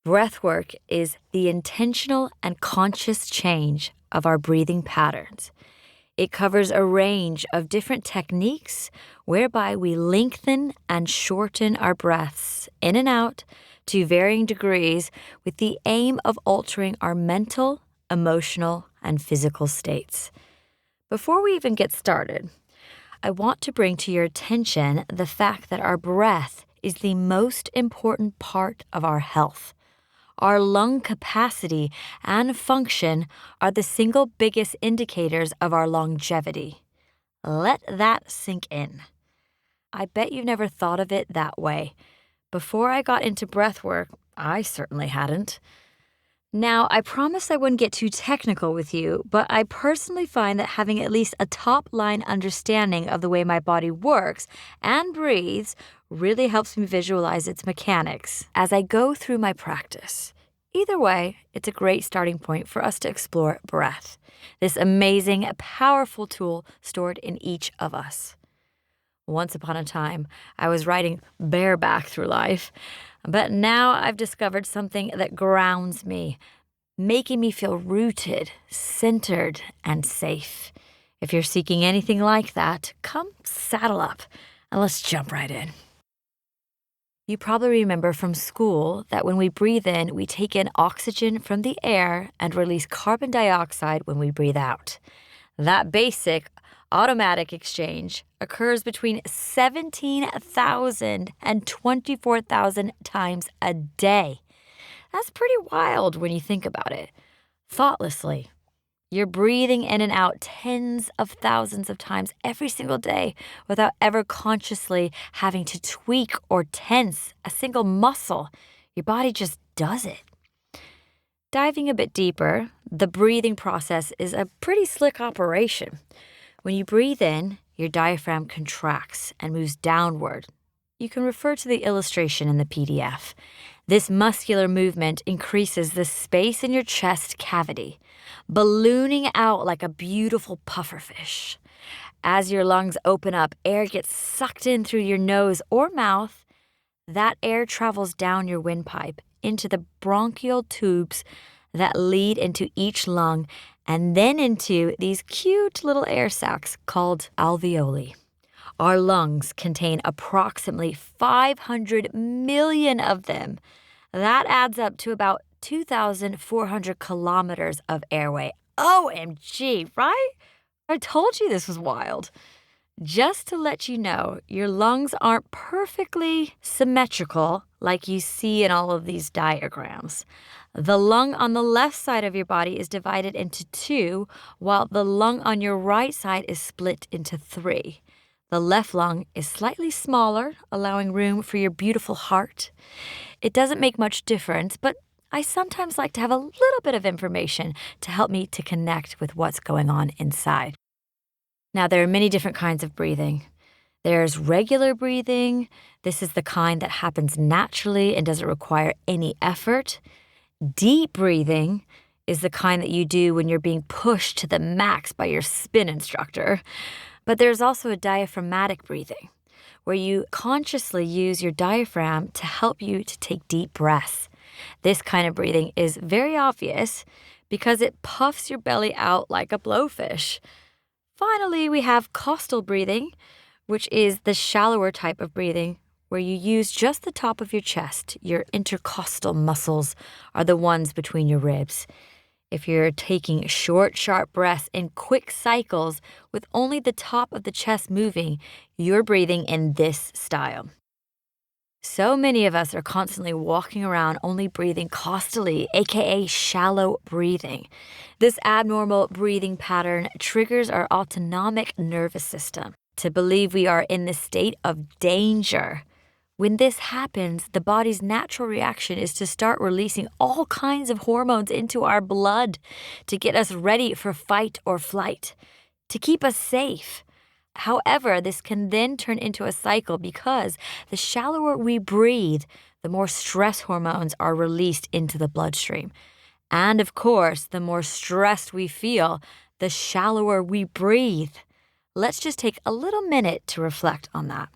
Breathwork is the intentional and conscious change of our breathing patterns. It covers a range of different techniques whereby we lengthen and shorten our breaths in and out to varying degrees with the aim of altering our mental, emotional, and physical states. Before we even get started, I want to bring to your attention the fact that our breath is the most important part of our health. Our lung capacity and function are the single biggest indicators of our longevity. Let that sink in. I bet you've never thought of it that way. Before I got into breathwork, I certainly hadn't. Now, I promised I wouldn't get too technical with you, but I personally find that having at least a top-line understanding of the way my body works and breathes really helps me visualize its mechanics as I go through my practice. Either way, it's a great starting point for us to explore breath, this amazing, powerful tool stored in each of us. Once upon a time, I was riding bareback through life, but now I've discovered something that grounds me, making me feel rooted, centered, and safe. If you're seeking anything like that, come saddle up and let's jump right in. You probably remember from school that when we breathe in, we take in oxygen from the air and release carbon dioxide when we breathe out. That basic automatic exchange occurs between 17,000 and 24,000 times a day. That's pretty wild when you think about it. Thoughtlessly, you're breathing in and out tens of thousands of times every single day without ever consciously having to tweak or tense a single muscle. Your body just does it. Diving a bit deeper, the breathing process is a pretty slick operation. When you breathe in, your diaphragm contracts and moves downward. You can refer to the illustration in the PDF. This muscular movement increases the space in your chest cavity, ballooning out like a beautiful pufferfish. As your lungs open up, air gets sucked in through your nose or mouth. That air travels down your windpipe into the bronchial tubes that lead into each lung and then into these cute little air sacs called alveoli. Our lungs contain approximately 500 million of them. That adds up to about 2,400 kilometers of airway. OMG, right? I told you this was wild. Just to let you know, your lungs aren't perfectly symmetrical like you see in all of these diagrams. The lung on the left side of your body is divided into two, while the lung on your right side is split into three. The left lung is slightly smaller, allowing room for your beautiful heart. It doesn't make much difference, but I sometimes like to have a little bit of information to help me to connect with what's going on inside. Now, there are many different kinds of breathing. There's regular breathing. This is the kind that happens naturally and doesn't require any effort. Deep breathing is the kind that you do when you're being pushed to the max by your spin instructor. But there's also a diaphragmatic breathing, where you consciously use your diaphragm to help you to take deep breaths. This kind of breathing is very obvious because it puffs your belly out like a blowfish. Finally, we have costal breathing, which is the shallower type of breathing where you use just the top of your chest. Your intercostal muscles are the ones between your ribs. If you're taking short, sharp breaths in quick cycles with only the top of the chest moving, you're breathing in this style. So many of us are constantly walking around only breathing costally, aka shallow breathing. This abnormal breathing pattern triggers our autonomic nervous system to believe we are in the state of danger. When this happens, the body's natural reaction is to start releasing all kinds of hormones into our blood to get us ready for fight or flight, to keep us safe. However, this can then turn into a cycle because the shallower we breathe, the more stress hormones are released into the bloodstream. And of course, the more stressed we feel, the shallower we breathe. Let's just take a little minute to reflect on that.